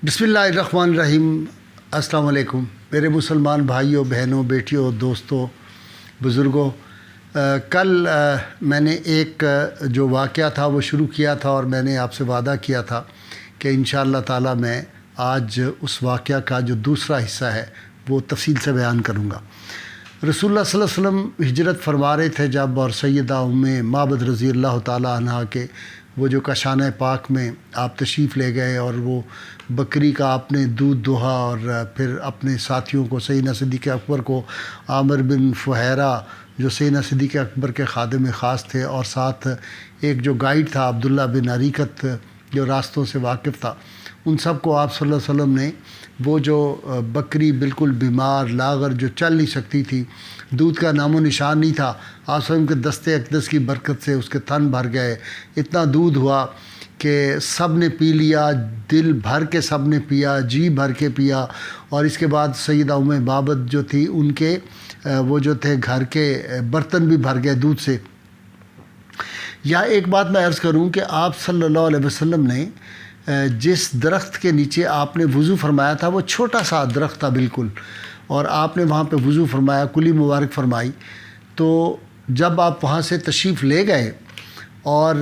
بسم اللہ الرحمن الرحیم۔ السلام علیکم میرے مسلمان بھائیوں، بہنوں، بیٹیوں، دوستوں، بزرگوں۔ کل میں نے ایک جو واقعہ تھا وہ شروع کیا تھا اور میں نے آپ سے وعدہ کیا تھا کہ انشاءاللہ تعالی میں آج اس واقعہ کا جو دوسرا حصہ ہے وہ تفصیل سے بیان کروں گا۔ رسول اللہ صلی اللہ علیہ وسلم ہجرت فرما رہے تھے جب، اور سیدہ ام معبد رضی اللہ تعالی عنہ کے وہ جو کاشانہ پاک میں آپ تشریف لے گئے، اور وہ بکری کا آپ نے دودھ دوہا، اور پھر اپنے ساتھیوں کو، سیدنا صدیق اکبر کو، عامر بن فہیرہ جو سیدنا صدیق اکبر کے خادم خاص تھے، اور ساتھ ایک جو گائیڈ تھا عبداللہ بن عریقت جو راستوں سے واقف تھا، ان سب کو آپ صلی اللہ علیہ وسلم نے وہ جو بکری بالکل بیمار لاغر جو چل نہیں سکتی تھی، دودھ کا نام و نشان نہیں تھا، آپ صلی اللہ علیہ وسلم کے دستے اقدس کی برکت سے اس کے تھن بھر گئے، اتنا دودھ ہوا کہ سب نے پی لیا، دل بھر کے سب نے پیا، جی بھر کے پیا۔ اور اس کے بعد سیدہ ام معبد جو تھی، ان کے وہ جو تھے گھر کے برتن بھی بھر گئے دودھ سے۔ یا ایک بات میں عرض کروں کہ آپ صلی اللہ علیہ وسلم نے جس درخت کے نیچے آپ نے وضو فرمایا تھا، وہ چھوٹا سا درخت تھا بالکل، اور آپ نے وہاں پہ وضو فرمایا، کلی مبارک فرمائی۔ تو جب آپ وہاں سے تشریف لے گئے، اور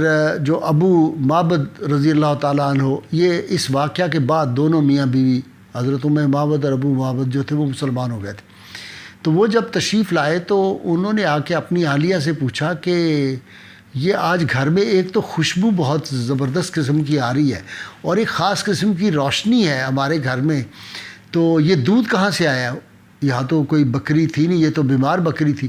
جو ابو معبد رضی اللہ تعالیٰ عنہ، یہ اس واقعہ کے بعد دونوں میاں بیوی حضرت ام معبد اور ابو معبد جو تھے وہ مسلمان ہو گئے تھے۔ تو وہ جب تشریف لائے تو انہوں نے آ کے اپنی اہلیہ سے پوچھا کہ یہ آج گھر میں ایک تو خوشبو بہت زبردست قسم کی آ رہی ہے، اور ایک خاص قسم کی روشنی ہے ہمارے گھر میں، تو یہ دودھ کہاں سے آیا؟ یہاں تو کوئی بکری تھی نہیں، یہ تو بیمار بکری تھی۔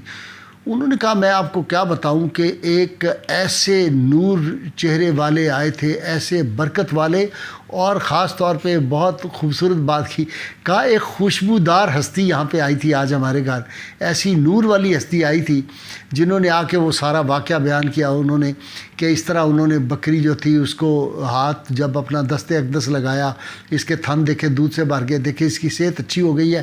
انہوں نے کہا میں آپ کو کیا بتاؤں کہ ایک ایسے نور چہرے والے آئے تھے، ایسے برکت والے، اور خاص طور پہ بہت خوبصورت بات کی، کہا ایک خوشبودار ہستی یہاں پہ آئی تھی آج ہمارے گھر، ایسی نور والی ہستی آئی تھی، جنہوں نے آ کے وہ سارا واقعہ بیان کیا انہوں نے، کہ اس طرح انہوں نے بکری جو تھی اس کو ہاتھ جب اپنا دست اقدس لگایا، اس کے تھن دیکھے دودھ سے بھر گئے، دیکھے اس کی صحت اچھی ہو گئی ہے۔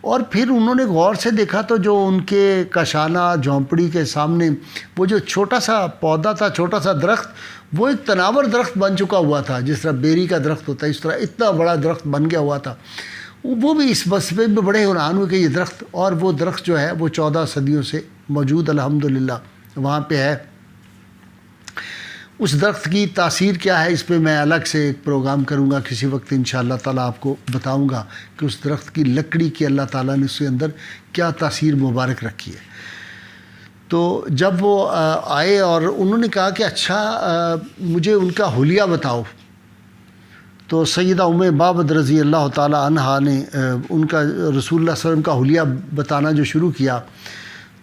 اور پھر انہوں نے غور سے دیکھا تو جو ان کے کاشانہ جھونپڑی کے سامنے وہ جو چھوٹا سا پودا تھا، چھوٹا سا درخت، وہ ایک تناور درخت بن چکا ہوا تھا، جس طرح بیری کا درخت ہوتا ہے اس طرح اتنا بڑا درخت بن گیا ہوا تھا۔ وہ بھی اس مسئلے میں بڑے حیران ہوئے کہ یہ درخت، اور وہ درخت جو ہے وہ 14 صدیوں سے موجود الحمدللہ وہاں پہ ہے۔ اس درخت کی تاثیر کیا ہے، اس پہ میں الگ سے ایک پروگرام کروں گا کسی وقت انشاءاللہ تعالیٰ، آپ کو بتاؤں گا کہ اس درخت کی لکڑی کی اللہ تعالیٰ نے اس کے اندر کیا تاثیر مبارک رکھی ہے۔ تو جب وہ آئے اور انہوں نے کہا کہ اچھا مجھے ان کا حلیہ بتاؤ، تو سیدہ ام معبد رضی اللہ تعالیٰ عنہا نے ان کا رسول اللہ صلی اللہ علیہ وسلم کا حلیہ بتانا جو شروع کیا،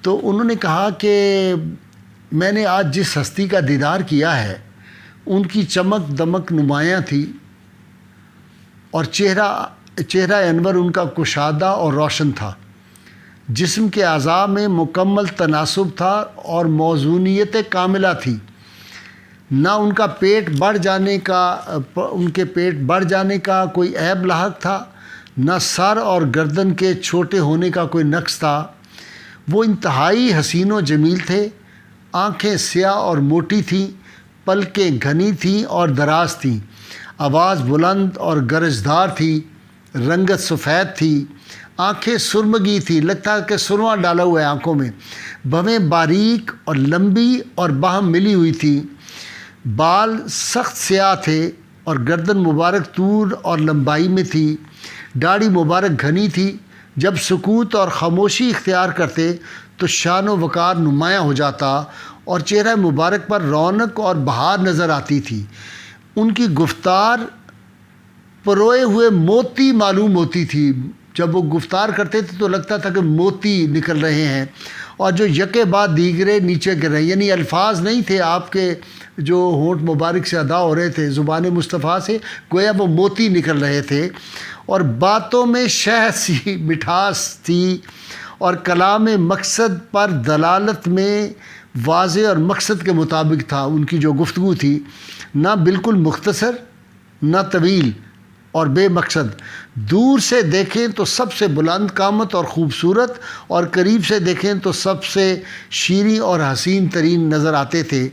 تو انہوں نے کہا کہ میں نے آج جس ہستی کا دیدار کیا ہے ان کی چمک دمک نمایاں تھی، اور چہرہ انور ان کا کشادہ اور روشن تھا، جسم کے اعضاء میں مکمل تناسب تھا اور موزونیت کاملہ تھی، نہ ان کے پیٹ بڑھ جانے کا کوئی عیب لاحق تھا، نہ سر اور گردن کے چھوٹے ہونے کا کوئی نقص تھا۔ وہ انتہائی حسین و جمیل تھے، آنکھیں سیاہ اور موٹی تھیں، پلکیں گھنی تھیں اور دراز تھیں، آواز بلند اور گرجدار تھی، رنگت سفید تھی، آنکھیں سرمگی تھی، لگتا ہے کہ سرما ڈالا ہوا ہے آنکھوں میں، بھویں باریک اور لمبی اور باہم ملی ہوئی تھی، بال سخت سیاہ تھے اور گردن مبارک طول اور لمبائی میں تھی، داڑھی مبارک گھنی تھی، جب سکوت اور خاموشی اختیار کرتے تو شان و وقار نمایاں ہو جاتا، اور چہرہ مبارک پر رونق اور بہار نظر آتی تھی۔ ان کی گفتار پروئے ہوئے موتی معلوم ہوتی تھی، جب وہ گفتار کرتے تھے تو لگتا تھا کہ موتی نکل رہے ہیں، اور جو یکے بعد دیگرے نیچے گر رہے ہیں، یعنی الفاظ نہیں تھے آپ کے جو ہونٹ مبارک سے ادا ہو رہے تھے زبان مصطفیٰ سے، گویا وہ موتی نکل رہے تھے، اور باتوں میں شہد سی مٹھاس تھی، اور کلام مقصد پر دلالت میں واضح اور مقصد کے مطابق تھا۔ ان کی جو گفتگو تھی نہ بالکل مختصر، نہ طویل اور بے مقصد، دور سے دیکھیں تو سب سے بلند قامت اور خوبصورت، اور قریب سے دیکھیں تو سب سے شیریں اور حسین ترین نظر آتے تھے۔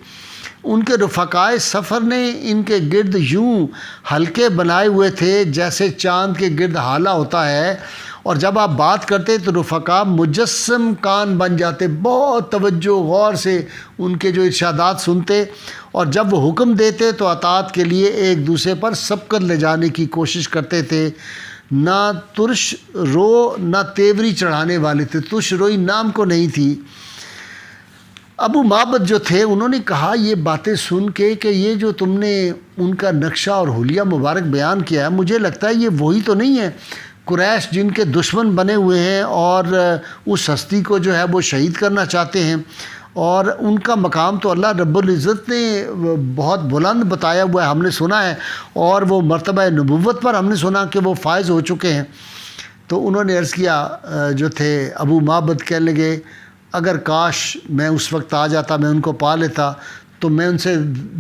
ان کے رفقائے سفر نے ان کے گرد یوں حلقے بنائے ہوئے تھے جیسے چاند کے گرد ہالہ ہوتا ہے، اور جب آپ بات کرتے تو رفقا مجسم کان بن جاتے، بہت توجہ غور سے ان کے جو ارشادات سنتے، اور جب وہ حکم دیتے تو اطاعت کے لیے ایک دوسرے پر سبقت لے جانے کی کوشش کرتے تھے۔ نہ ترش رو نہ تیوری چڑھانے والے تھے، ترش روئی نام کو نہیں تھی۔ ابو معبد جو تھے انہوں نے کہا یہ باتیں سن کے کہ یہ جو تم نے ان کا نقشہ اور حلیہ مبارک بیان کیا ہے، مجھے لگتا ہے یہ وہی تو نہیں ہے قریش جن کے دشمن بنے ہوئے ہیں اور اس ہستی کو جو ہے وہ شہید کرنا چاہتے ہیں، اور ان کا مقام تو اللہ رب العزت نے بہت بلند بتایا ہوا ہے، ہم نے سنا ہے، اور وہ مرتبہ نبوت پر ہم نے سنا کہ وہ فائز ہو چکے ہیں۔ تو انہوں نے عرض کیا، جو تھے ابو معبد کہنے لگے اگر کاش میں اس وقت آ جاتا، میں ان کو پا لیتا تو میں ان سے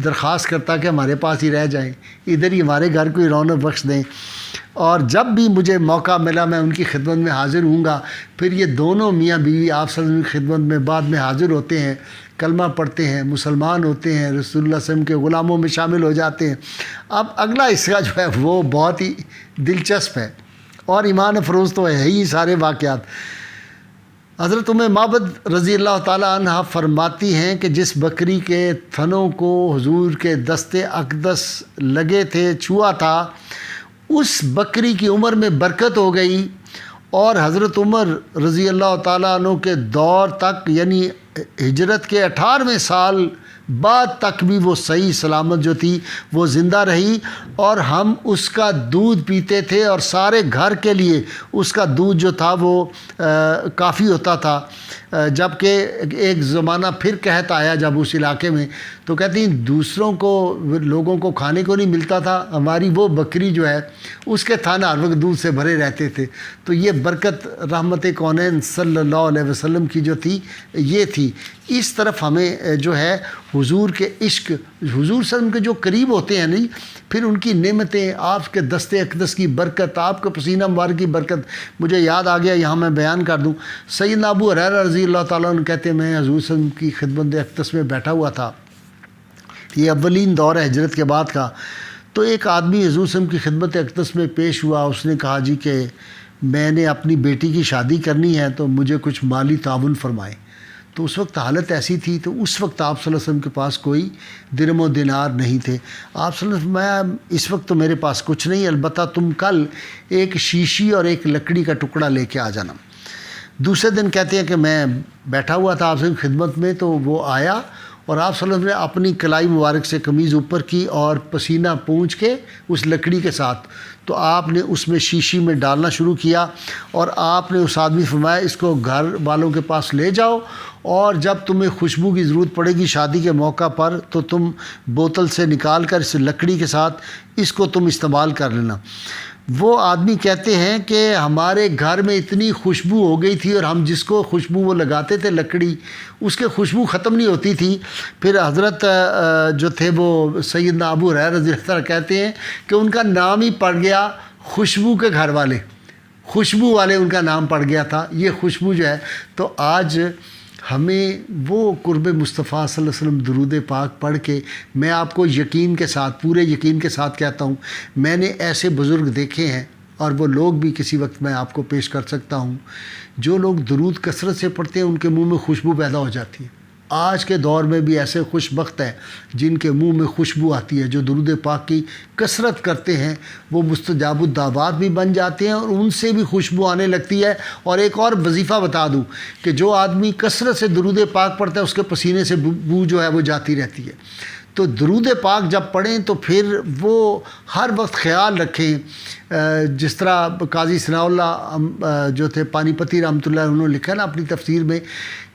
درخواست کرتا کہ ہمارے پاس ہی رہ جائیں، ادھر ہی ہمارے گھر کو ہی رونق بخش دیں، اور جب بھی مجھے موقع ملا میں ان کی خدمت میں حاضر ہوں گا۔ پھر یہ دونوں میاں بیوی آپ صلی اللہ علیہ وسلم کی خدمت میں بعد میں حاضر ہوتے ہیں، کلمہ پڑھتے ہیں، مسلمان ہوتے ہیں، رسول اللہ صلی اللہ علیہ وسلم کے غلاموں میں شامل ہو جاتے ہیں۔ اب اگلا حصہ جو ہے وہ بہت ہی دلچسپ ہے اور ایمان افروز تو ہے ہی سارے واقعات۔ حضرت معبد رضی اللہ تعالیٰ عنہ فرماتی ہیں کہ جس بکری کے تھنوں کو حضور کے دست اقدس لگے تھے، چھوا تھا، اس بکری کی عمر میں برکت ہو گئی، اور حضرت عمر رضی اللہ تعالیٰ عنہ کے دور تک یعنی ہجرت کے 18ویں سال بعد تک بھی وہ صحیح سلامت جو تھی وہ زندہ رہی، اور ہم اس کا دودھ پیتے تھے، اور سارے گھر کے لیے اس کا دودھ جو تھا وہ کافی ہوتا تھا۔ جبکہ ایک زمانہ پھر قحط آیا جب اس علاقے میں، تو کہتی ہیں دوسروں کو لوگوں کو کھانے کو نہیں ملتا تھا، ہماری وہ بکری جو ہے اس کے تھانے ہر وقت دودھ سے بھرے رہتے تھے۔ تو یہ برکت رحمت کونین صلی اللہ علیہ وسلم کی جو تھی یہ تھی۔ اس طرف ہمیں جو ہے حضور کے عشق، حضور صلی اللہ علیہ وسلم کے جو قریب ہوتے ہیں نہیں، پھر ان کی نعمتیں، آپ کے دست اقدس کی برکت، آپ کے پسینہ مبارک کی برکت، مجھے یاد آ گیا یہاں میں بیان کر دوں۔ سیدنا ابو ہریرہ رضی اللہ تعالیٰ عنہ کہتے ہیں میں حضور صلی اللہ علیہ وسلم کی خدمت اقدس میں بیٹھا ہوا تھا، یہ اولین دور ہے ہجرت کے بعد کا، تو ایک آدمی حضور صلی اللہ علیہ وسلم کی خدمت اقدس میں پیش ہوا، اس نے کہا جی کہ میں نے اپنی بیٹی کی شادی کرنی ہے تو مجھے کچھ مالی تعاون فرمائیں۔ تو اس وقت حالت ایسی تھی، تو اس وقت آپ صلی اللہ علیہ وسلم کے پاس کوئی درم و دینار نہیں تھے۔ آپ صلی اللہ علیہ وسلم میں اس وقت تو میرے پاس کچھ نہیں، البتہ تم کل ایک شیشی اور ایک لکڑی کا ٹکڑا لے کے آ جانا۔ دوسرے دن کہتے ہیں کہ میں بیٹھا ہوا تھا آپ سے خدمت میں، تو وہ آیا اور آپ صلی اللہ علیہ وسلم نے اپنی کلائی مبارک سے قمیض اوپر کی اور پسینہ پونچھ کے اس لکڑی کے ساتھ تو آپ نے اس میں شیشی میں ڈالنا شروع کیا، اور آپ نے اس آدمی فرمایا اس کو گھر والوں کے پاس لے جاؤ، اور جب تمہیں خوشبو کی ضرورت پڑے گی شادی کے موقع پر تو تم بوتل سے نکال کر اس لکڑی کے ساتھ اس کو تم استعمال کر لینا۔ وہ آدمی کہتے ہیں کہ ہمارے گھر میں اتنی خوشبو ہو گئی تھی، اور ہم جس کو خوشبو وہ لگاتے تھے لکڑی، اس کے خوشبو ختم نہیں ہوتی تھی۔ پھر حضرت جو تھے وہ سیدنا ابو ہریرہ رضی اللہ عنہ کہتے ہیں کہ ان کا نام ہی پڑ گیا خوشبو کے گھر والے، خوشبو والے ان کا نام پڑ گیا تھا، یہ خوشبو جو ہے۔ تو آج ہمیں وہ قرب مصطفیٰ صلی اللہ علیہ وسلم درود پاک پڑھ کے، میں آپ کو یقین کے ساتھ، پورے یقین کے ساتھ کہتا ہوں، میں نے ایسے بزرگ دیکھے ہیں، اور وہ لوگ بھی کسی وقت میں آپ کو پیش کر سکتا ہوں، جو لوگ درود کثرت سے پڑھتے ہیں ان کے منہ میں خوشبو پیدا ہو جاتی ہے۔ آج کے دور میں بھی ایسے خوش بخت ہیں جن کے منہ میں خوشبو آتی ہے، جو درود پاک کی کثرت کرتے ہیں، وہ مستجاب الدعوات بھی بن جاتے ہیں، اور ان سے بھی خوشبو آنے لگتی ہے۔ اور ایک اور وظیفہ بتا دوں کہ جو آدمی کثرت سے درود پاک پڑھتا ہے اس کے پسینے سے بو جو ہے وہ جاتی رہتی ہے۔ تو درود پاک جب پڑھیں تو پھر وہ ہر وقت خیال رکھیں، جس طرح قاضی ثناء اللہ جو تھے پانی پتی رحمۃ اللہ انہوں نے لکھا نا اپنی تفسیر میں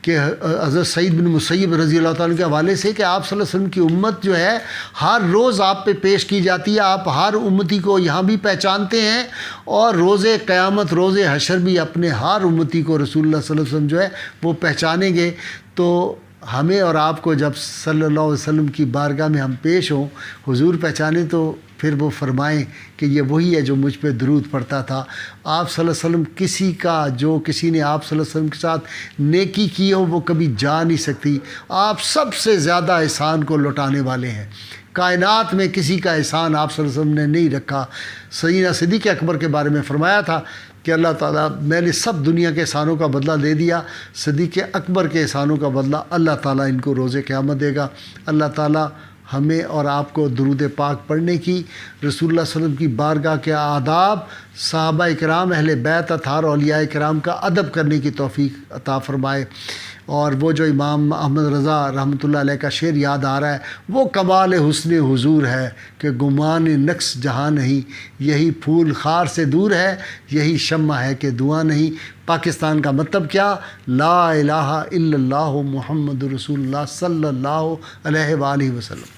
کہ حضرت سعید بن مسیب رضی اللہ تعالیٰ کے حوالے سے کہ آپ صلی اللہ علیہ وسلم کی امت جو ہے ہر روز آپ پہ پیش کی جاتی ہے، آپ ہر امتی کو یہاں بھی پہچانتے ہیں، اور روز قیامت روز حشر بھی اپنے ہر امتی کو رسول اللہ صلی اللہ علیہ وسلم جو ہے وہ پہچانیں گے۔ تو ہمیں اور آپ کو جب صلی اللہ علیہ وسلم کی بارگاہ میں ہم پیش ہوں، حضور پہچانے، تو پھر وہ فرمائیں کہ یہ وہی ہے جو مجھ پہ درود پڑھتا تھا۔ آپ صلی اللہ علیہ وسلم کسی نے آپ صلی اللہ علیہ وسلم کے ساتھ نیکی کی ہو وہ کبھی جا نہیں سکتی۔ آپ سب سے زیادہ احسان کو لوٹانے والے ہیں۔ کائنات میں کسی کا احسان آپ صلی اللہ علیہ وسلم نے نہیں رکھا۔ سیدنا صدیق اکبر کے بارے میں فرمایا تھا کہ اللہ تعالیٰ، میں نے سب دنیا کے احسانوں کا بدلہ دے دیا، صدیق اکبر کے احسانوں کا بدلہ اللہ تعالیٰ ان کو روز قیامت دے گا۔ اللہ تعالیٰ ہمیں اور آپ کو درود پاک پڑھنے کی، رسول اللہ صلی اللہ علیہ وسلم کی بارگاہ کے آداب، صحابہ کرام، اہل بیت، اطہار اولیاء کرام کا ادب کرنے کی توفیق عطا فرمائے۔ اور وہ جو امام احمد رضا رحمۃ اللہ علیہ کا شعر یاد آ رہا ہے، وہ کمال حسن حضور ہے کہ گمان نقص جہاں نہیں، یہی پھول خار سے دور ہے، یہی شمع ہے کہ دعا نہیں۔ پاکستان کا مطلب کیا؟ لا الہ الا اللہ محمد رسول اللہ صلی اللہ علیہ وآلہ وسلم۔